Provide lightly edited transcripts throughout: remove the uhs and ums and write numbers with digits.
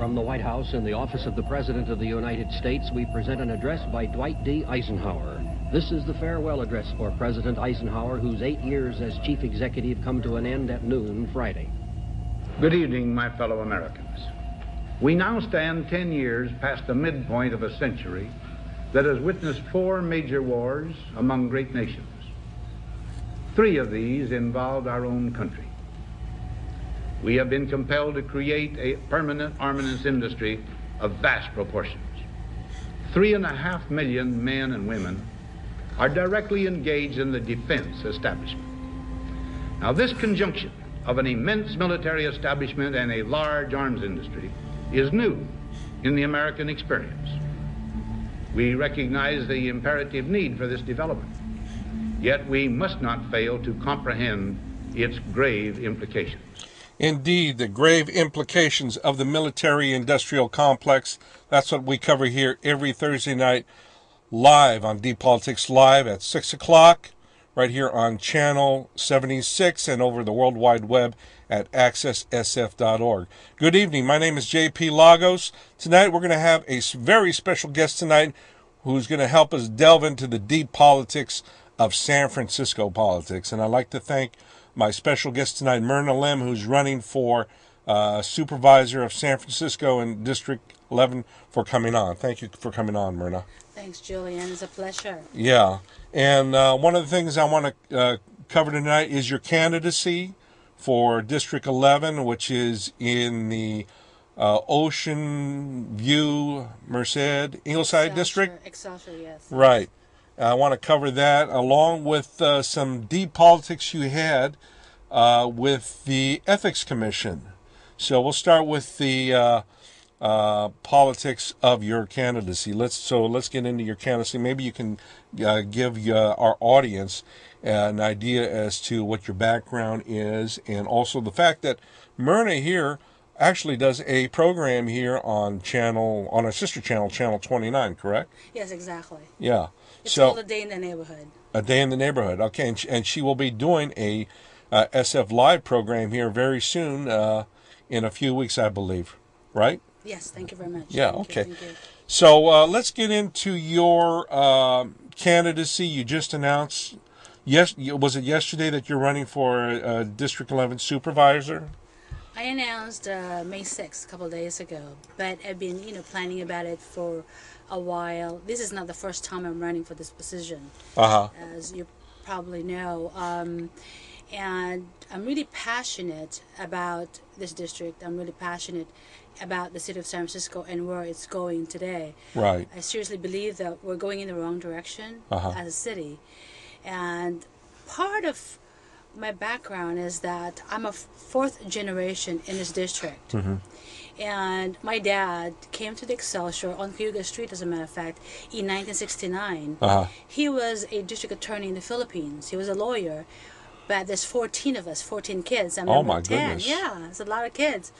From the White House in the office of the President of the United States, we present an address by Dwight D. Eisenhower. This is the farewell address for President Eisenhower, whose 8 years as chief executive come to an end at noon Friday. Good evening, my fellow Americans. We now stand 10 years past the midpoint of a century that has witnessed 4 major wars among great nations. 3 of these involved our own country. We have been compelled to create a permanent armaments industry of vast proportions. 3.5 million men and women are directly engaged in the defense establishment. Now, this conjunction of an immense military establishment and a large arms industry is new in the American experience. We recognize the imperative need for this development, yet we must not fail to comprehend its grave implications. Indeed, the grave implications of the military-industrial complex. That's what we cover here every Thursday night live on Deep Politics Live at 6 o'clock, right here on Channel 76 and over the World Wide Web at accesssf.org. Good evening. My name is J.P. Lagos. Tonight we're going to have a very special guest tonight who's going to help us delve into the deep politics of San Francisco politics. And I'd like to thank my special guest tonight, Myrna Lim, who's running for Supervisor of San Francisco in District 11, for coming on. Thank you for coming on, Myrna. Thanks, Julian. It's a pleasure. Yeah. And one of the things I want to cover tonight is your candidacy for District 11, which is in the Ocean View, Merced, Ingleside District? Excelsior, yes. Right. I want to cover that along with some deep politics you had with the Ethics Commission. So we'll start with the politics of your candidacy. Let's get into your candidacy. Maybe you can give our audience an idea as to what your background is, and also the fact that Myrna here actually does a program here on a sister channel, Channel 29, correct? Yes, exactly. Yeah. It's called A Day in the Neighborhood. A Day in the Neighborhood. Okay, and she will be doing a SF Live program here very soon, in a few weeks, I believe. Right? Yes, thank you very much. Yeah, thank okay. You, thank you. So let's get into your candidacy. You just announced, was it yesterday that you're running for District 11 Supervisor? I announced May 6th, a couple of days ago, but I've been, planning about it for a while. This is not the first time I'm running for this position, as you probably know. And I'm really passionate about this district. I'm really passionate about the city of San Francisco and where it's going today. Right. I seriously believe that we're going in the wrong direction as a city. And part of my background is that I'm a 4th generation in this district. Mm-hmm. And my dad came to the Excelsior on Cayuga Street, as a matter of fact, in 1969. He was a district attorney in the Philippines. He was a lawyer. But there's 14 of us, 14 kids. I'm my 10. Goodness. Yeah, it's a lot of kids.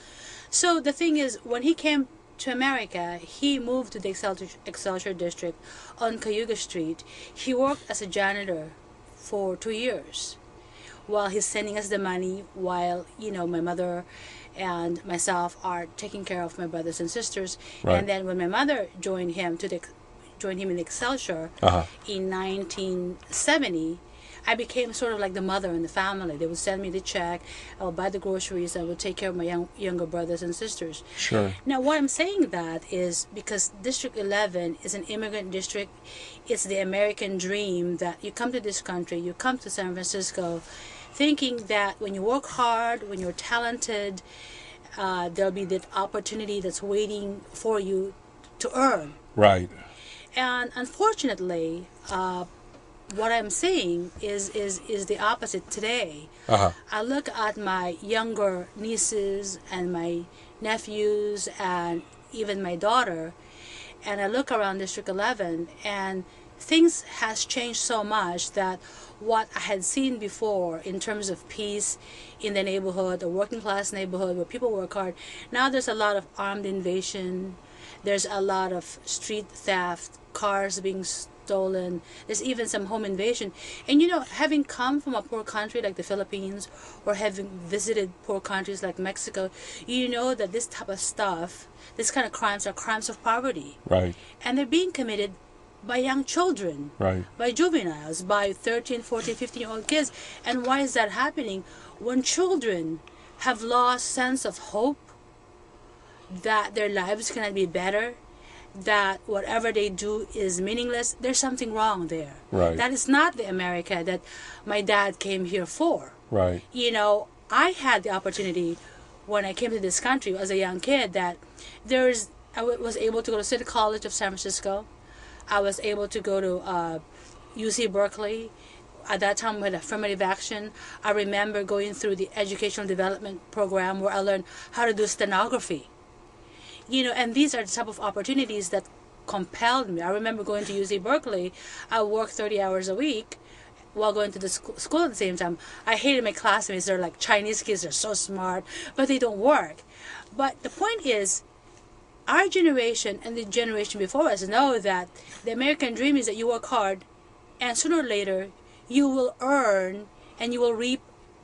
So the thing is, when he came to America, he moved to the Excelsior District on Cayuga Street. He worked as a janitor for 2 years while he's sending us the money, while, my mother and myself are taking care of my brothers and sisters. Right. And then when my mother joined him in the Excelsior in 1970, I became sort of like the mother in the family. They would send me the check, I would buy the groceries, I would take care of my younger brothers and sisters. Sure. Now, why I'm saying that is because District 11 is an immigrant district. It's the American dream that you come to this country, you come to San Francisco, thinking that when you work hard, when you're talented, there'll be that opportunity that's waiting for you to earn. Right. And unfortunately, what I'm seeing is the opposite today. I look at my younger nieces and my nephews and even my daughter, and I look around District 11, and things has changed so much that what I had seen before in terms of peace in the neighborhood, a working class neighborhood where people work hard, now there's a lot of armed invasion, there's a lot of street theft, cars being stolen. There's even some home invasion. And you know, having come from a poor country like the Philippines, or having visited poor countries like Mexico, you know that this type of stuff, this kind of crimes are crimes of poverty. Right. And they're being committed by young children, right, by juveniles, by 13, 14, 15-year-old kids. And why is that happening? When children have lost sense of hope, that their lives cannot be better, that whatever they do is meaningless, there's something wrong there. Right. That is not the America that my dad came here for. Right. You know, I had the opportunity when I came to this country as a young kid that I was able to go to City College of San Francisco. I was able to go to UC Berkeley. At that time, with affirmative action, I remember going through the educational development program where I learned how to do stenography. You know, and these are the type of opportunities that compelled me. I remember going to UC Berkeley. I worked 30 hours a week while going to the school at the same time. I hated my classmates. They're like Chinese kids. They're so smart, but they don't work. But the point is, our generation and the generation before us know that the American dream is that you work hard, and sooner or later you will earn and you will reap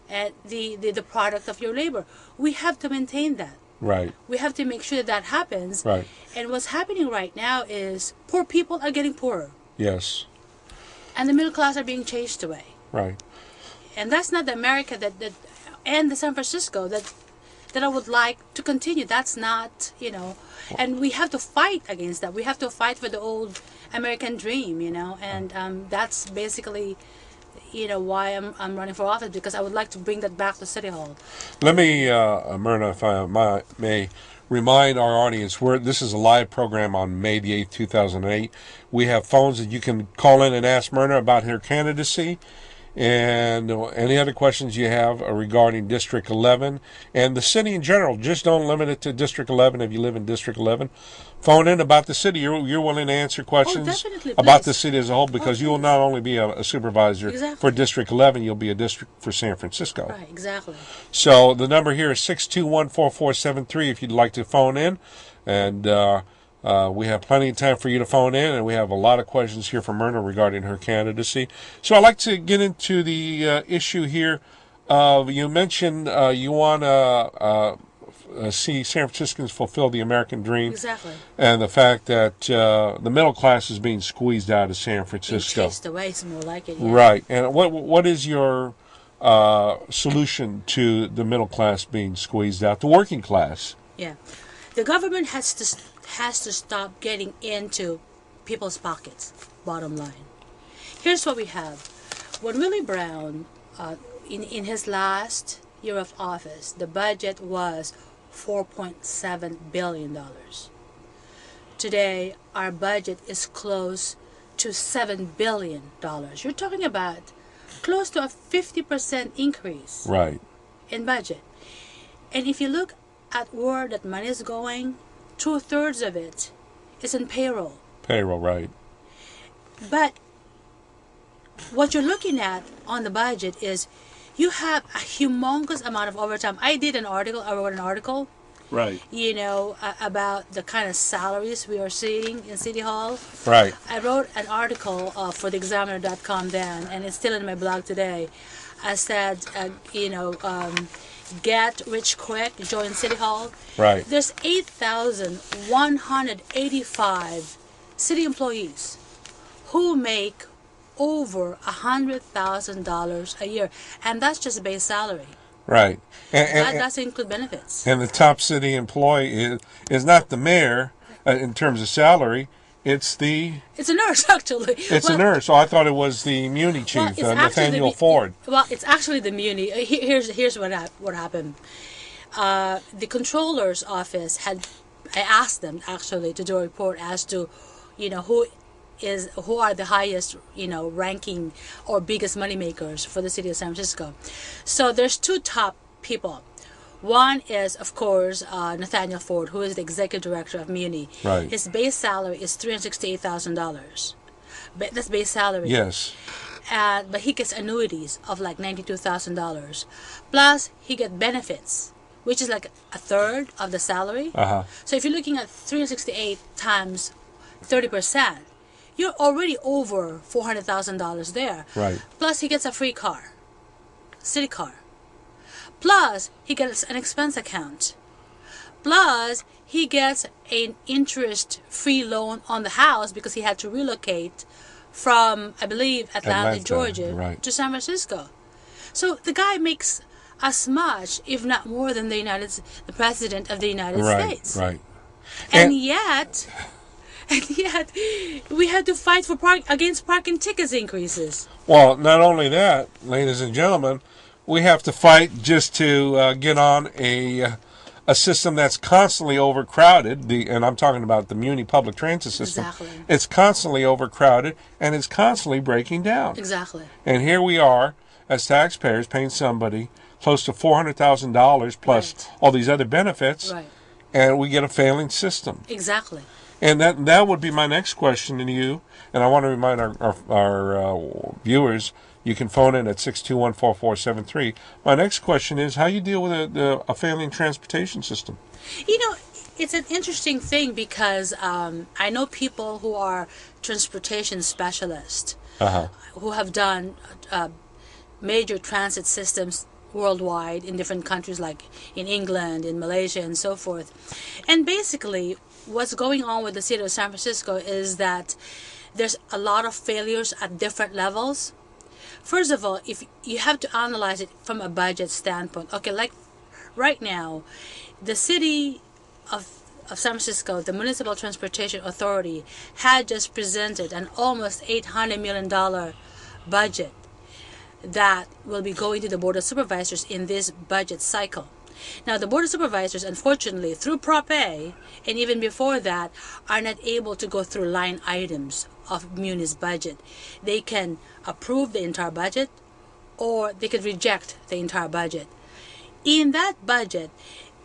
the product of your labor. We have to maintain that. Right. We have to make sure that happens. Right. And what's happening right now is poor people are getting poorer. Yes. And the middle class are being chased away. Right. And that's not the America that and the San Francisco that I would like to continue. That's not, you know, and we have to fight against that. We have to fight for the old American dream, you know, and that's basically, you know, why I'm running for office, because I would like to bring that back to City Hall. Let me, Myrna, if I may, remind our audience, this is a live program on May the 8th, 2008. We have phones that you can call in and ask Myrna about her candidacy, and any other questions you have regarding District 11 and the city in general. Just don't limit it to District 11 if you live in District 11. Phone in about the city. You're willing to answer questions about the city as a whole, because you will not only be a supervisor for District 11, you'll be a district for San Francisco. Right, exactly. So the number here is 621-4473 if you'd like to phone in. And we have plenty of time for you to phone in, and we have a lot of questions here from Myrna regarding her candidacy. So I'd like to get into the issue here. You mentioned you want to see San Franciscans fulfill the American dream. Exactly. And the fact that the middle class is being squeezed out of San Francisco. Being chased away is more like it. Yeah. Right. And what is your solution to the middle class being squeezed out, the working class? Yeah. The government has to stop getting into people's pockets, bottom line. Here's what we have. When Willie Brown, in his last year of office, the budget was $4.7 billion. Today, our budget is close to $7 billion. You're talking about close to a 50% increase in budget. And if you look at where that money is going, 2/3 of it is in payroll. Payroll, right. But what you're looking at on the budget is you have a humongous amount of overtime. I wrote an article, right, you know, about the kind of salaries we are seeing in City Hall. Right. I wrote an article for theexaminer.com then, and it's still in my blog today. I said, get rich quick, join City Hall. Right. There's 8,185 city employees who make over $100,000 a year, and that's just base salary. Right. That doesn't include benefits. And the top city employee is not the mayor in terms of salary. It's a nurse, actually. It's a nurse. So I thought it was the Muni chief, Nathaniel Ford. Well, it's actually the Muni. Here's what happened. The controller's office I asked them actually to do a report as to, you know, who are the highest, you know, ranking or biggest money makers for the city of San Francisco. So there's two top people. One is, of course, Nathaniel Ford, who is the executive director of Muni. Right. His base salary is $368,000. That's base salary. Yes. But he gets annuities of like $92,000. Plus, he gets benefits, which is like a third of the salary. Uh-huh. So if you're looking at 368 times 30%, you're already over $400,000 there. Right. Plus, he gets a free car, city car. Plus, he gets an expense account. Plus, he gets an interest-free loan on the house because he had to relocate from, I believe, Atlanta, Georgia, to San Francisco. So the guy makes as much, if not more, than the President of the United States. Right. And yet, we had to fight for against parking tickets increases. Well, not only that, ladies and gentlemen, we have to fight just to get on a system that's constantly overcrowded. And I'm talking about the Muni public transit system. Exactly. It's constantly overcrowded, and it's constantly breaking down. Exactly. And here we are, as taxpayers, paying somebody close to $400,000 plus all these other benefits, and we get a failing system. Exactly. And that would be my next question to you. And I want to remind our viewers, you can phone in at 621-4473. My next question is how you deal with a failing transportation system. You know, it's an interesting thing because I know people who are transportation specialists who have done major transit systems worldwide in different countries like in England, in Malaysia, and so forth. And basically, what's going on with the city of San Francisco is that there's a lot of failures at different levels. First of all, if you have to analyze it from a budget standpoint, okay, like right now, the city of San Francisco, the Municipal Transportation Authority, had just presented an almost $800 million budget that will be going to the Board of Supervisors in this budget cycle. Now, the Board of Supervisors, unfortunately, through Prop A, and even before that, are not able to go through line items of Muni's budget. They can approve the entire budget, or they could reject the entire budget. In that budget,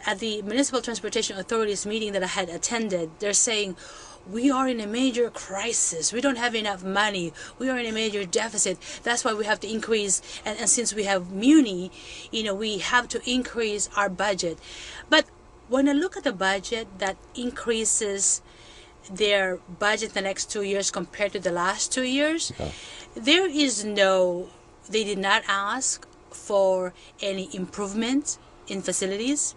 at the Municipal Transportation Authority's meeting that I had attended, they're saying, we are in a major crisis. We don't have enough money. We are in a major deficit. That's why we have to increase. And since we have Muni, we have to increase our budget. But when I look at the budget that increases their budget the next 2 years compared to the last 2 years, they did not ask for any improvement in facilities.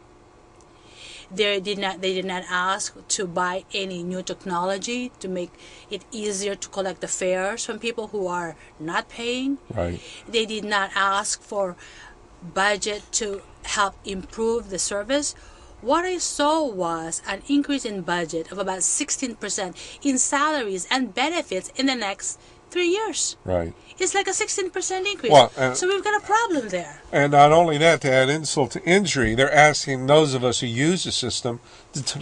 They did not ask to buy any new technology to make it easier to collect the fares from people who are not paying. Right. They did not ask for budget to help improve the service. What I saw was an increase in budget of about 16% in salaries and benefits in the next 3 years. Right. It's like a 16% increase. Well, so we've got a problem there. And not only that, to add insult to injury, they're asking those of us who use the system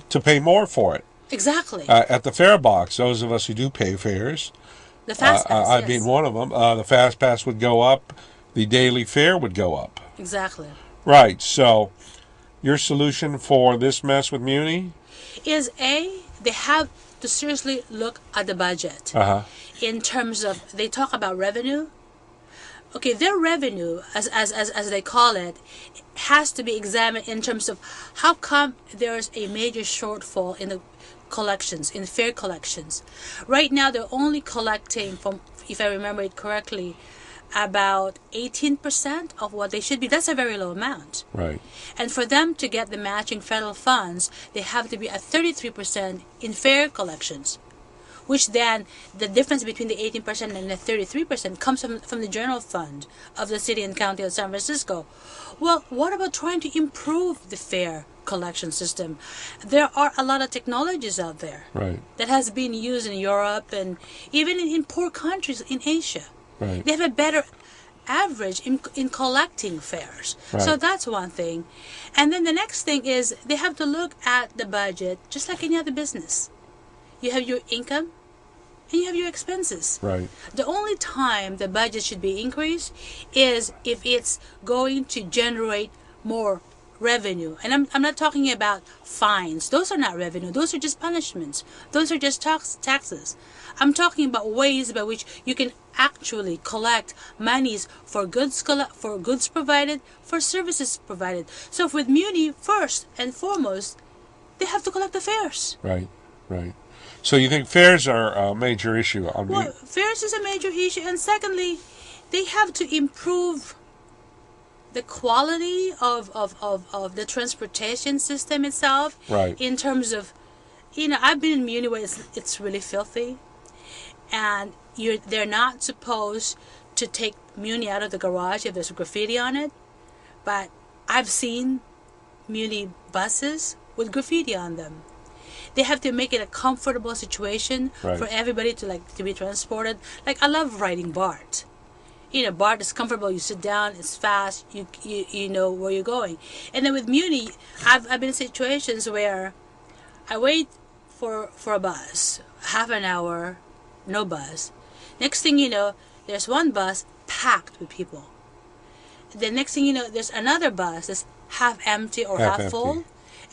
to pay more for it. Exactly. At the fare box, those of us who do pay fares, the Fast Pass, I being one of them, the Fast Pass would go up, the daily fare would go up. Exactly. Right. So your solution for this mess with Muni? Is they have to seriously look at the budget. In terms of, they talk about revenue. Okay, their revenue, as they call it, has to be examined in terms of how come there's a major shortfall in the collections, in fare collections. Right now, they're only collecting, from, if I remember it correctly, about 18% of what they should be. That's a very low amount. Right. And for them to get the matching federal funds, they have to be at 33% in fare collections, which then the difference between the 18% and the 33% comes from the general fund of the city and county of San Francisco. Well, what about trying to improve the fare collection system? There are a lot of technologies out there that has been used in Europe and even in poor countries in Asia. Right. They have a better average in collecting fares. Right. So that's one thing. And then the next thing is they have to look at the budget just like any other business. You have your income and you have your expenses. Right. The only time the budget should be increased is if it's going to generate more revenue. And I'm not talking about fines. Those are not revenue. Those are just punishments. Those are just taxes. I'm talking about ways by which you can actually collect monies for goods provided, for services provided. So with Muni, first and foremost, they have to collect the fares. Right, right. So you think fares are a major issue? Well, fares is a major issue, and secondly, they have to improve the quality of the transportation system itself. Right. In terms of, I've been in Muni where it's really filthy, and they're not supposed to take Muni out of the garage if there's graffiti on it, but I've seen Muni buses with graffiti on them. They have to make it a comfortable situation for everybody to be transported. Like, I love riding BART. BART is comfortable. You sit down, it's fast. You know where you're going. And then with Muni, I've been in situations where I wait for a bus, half an hour, no bus. Next thing you know, there's one bus packed with people. The next thing you know, there's another bus that's half empty or half full,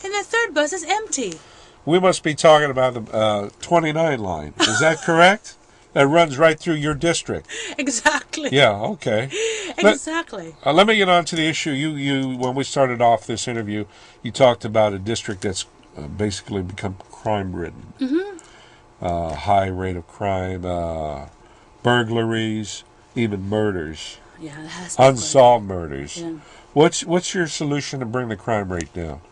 and the third bus is empty. We must be talking about the 29 line. Is that correct? That runs right through your district. Exactly. Yeah, okay. Exactly. Let me get on to the issue. You when we started off this interview, you talked about a district that's basically become crime-ridden. Mm-hmm. High rate of crime, burglaries, even murders. Yeah, it has unsolved murders. Yeah. What's your solution to bring the crime rate down?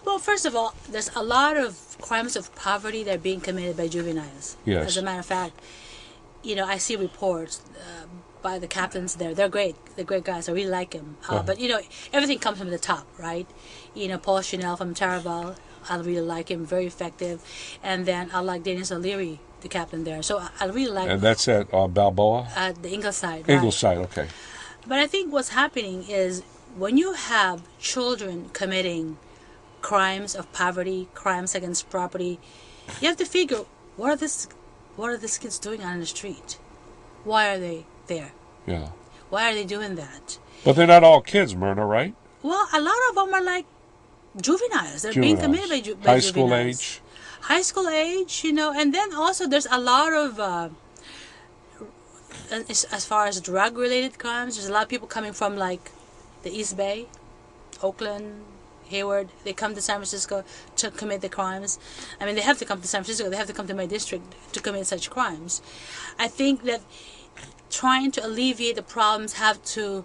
Well, first of all, there's a lot of crimes of poverty that are being committed by juveniles. Yes. As a matter of fact, I see reports by the captains there. They're great. They're great guys. I really like them. But, everything comes from the top, right? Paul Chanel from Taraval, I really like him. Very effective. And then I like Dennis O'Leary, the captain there. So I really like... And that's at Balboa? At the Ingleside. Ingleside, okay. But I think what's happening is when you have children committing crimes of poverty, crimes against property, you have to figure, what are these kids doing on the street? Why are they there? Yeah. Why are they doing that? But they're not all kids, Myrna, right? Well, a lot of them are like juveniles. They're being committed by juveniles. High school age? High school age, and then also there's a lot of, as far as drug-related crimes, there's a lot of people coming from like the East Bay, Oakland, Hayward. They come to San Francisco to commit the crimes. I mean, they have to come to San Francisco. They have to come to my district to commit such crimes. I think that trying to alleviate the problems have to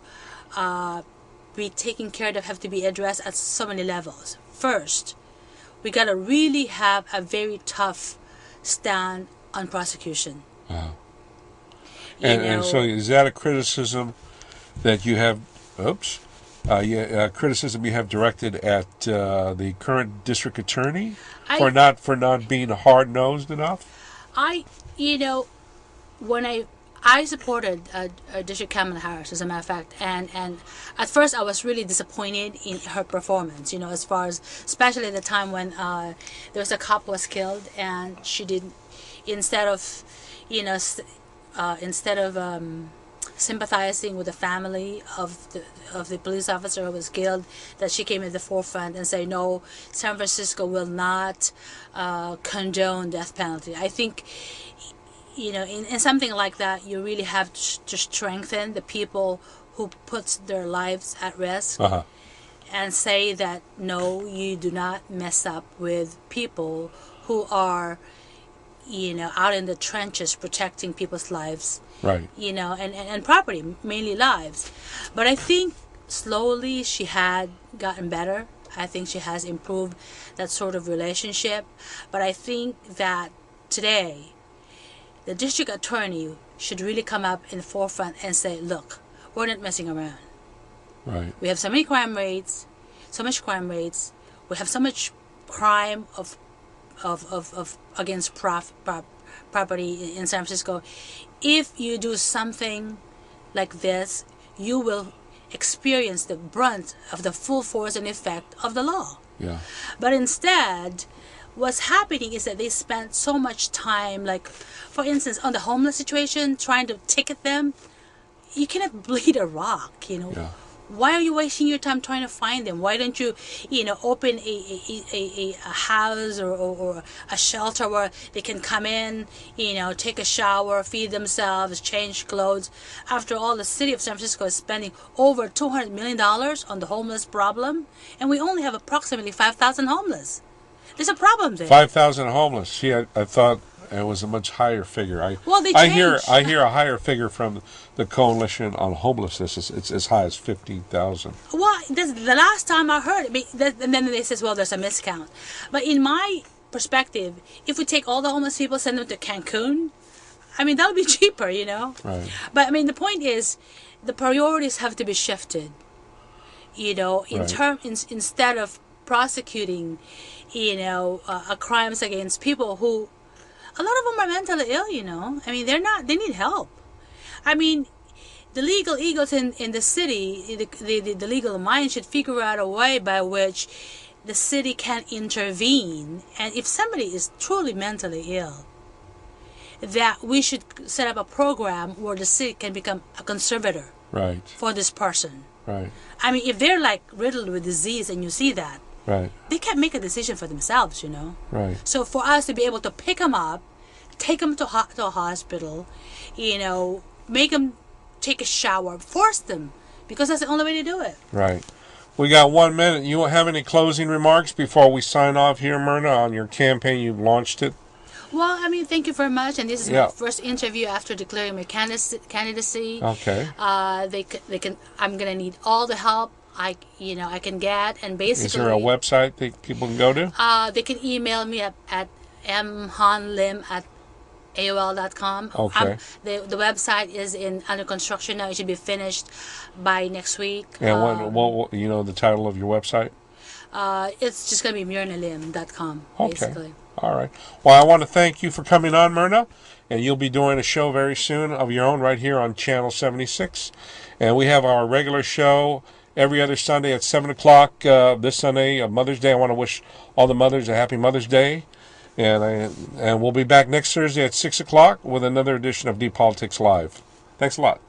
be taken care of, have to be addressed at so many levels. First, we got to really have a very tough stand on prosecution. Uh-huh. And so is that a criticism that you have... criticism you have directed at the current district attorney for not being hard-nosed enough? When I supported District Kamala Harris, as a matter of fact, and at first I was really disappointed in her performance. As far as, especially at the time when there was a cop was killed, and she did, instead of sympathizing with the family of the police officer who was killed, that she came in the forefront and say, no, San Francisco will not condone death penalty. I think, in something like that, you really have to strengthen the people who puts their lives at risk, and say that, no, you do not mess up with people who are, out in the trenches protecting people's lives. Right. And property, mainly lives. But I think slowly she had gotten better. I think she has improved that sort of relationship. But I think that today, the district attorney should really come up in the forefront and say, look, we're not messing around. Right. We have so much crime rates. We have so much crime of against property in San Francisco. If you do something like this, you will experience the brunt of the full force and effect of the law. Yeah. But instead, what's happening is that they spend so much time, like, for instance, on the homeless situation, trying to ticket them. You cannot bleed a rock, Yeah. Why are you wasting your time trying to find them? Why don't you, open a house or a shelter where they can come in, take a shower, feed themselves, change clothes. After all, the city of San Francisco is spending over $200 million on the homeless problem, and we only have approximately 5,000 homeless. There's a problem there. 5,000 homeless. See, I thought it was a much higher figure. Well, they I changed. hear a higher figure from the Coalition on Homelessness. It's as high as 15,000. Well, the last time I heard it, and then they says, well, there's a miscount. But in my perspective, if we take all the homeless people, send them to Cancun, I mean, that'll be cheaper, you know? Right. But, I mean, the point is, the priorities have to be shifted, you know, instead of prosecuting, you know, crimes against people who, a lot of them are mentally ill, you know? I mean, they need help. I mean, the legal egos in the city, the legal mind should figure out a way by which the city can intervene. And if somebody is truly mentally ill, that we should set up a program where the city can become a conservator for this person. Right. I mean, if they're like riddled with disease and you see that, they can't make a decision for themselves, you know. Right. So for us to be able to pick them up, take them to a hospital, you know, make them take a shower, force them, because that's the only way to do it. Right. We got 1 minute. You have any closing remarks before we sign off here, Myrna, on your campaign? You've launched it. Well, I mean, thank you very much. And this is my first interview after declaring my candidacy. Okay. They can. I'm gonna need all the help I can get, and basically. Is there a website that people can go to? They can email me at mhanlim@aol.com. Okay. The website is under construction now. It should be finished by next week. And what you know the title of your website? It's just gonna be myrnalim.com. Okay. Basically. All right. Well, I want to thank you for coming on, Myrna, and you'll be doing a show very soon of your own right here on Channel 76. And we have our regular show every other Sunday at 7 o'clock. This Sunday, Mother's Day. I want to wish all the mothers a happy Mother's Day. And we'll be back next Thursday at 6 o'clock with another edition of Deep Politics Live. Thanks a lot.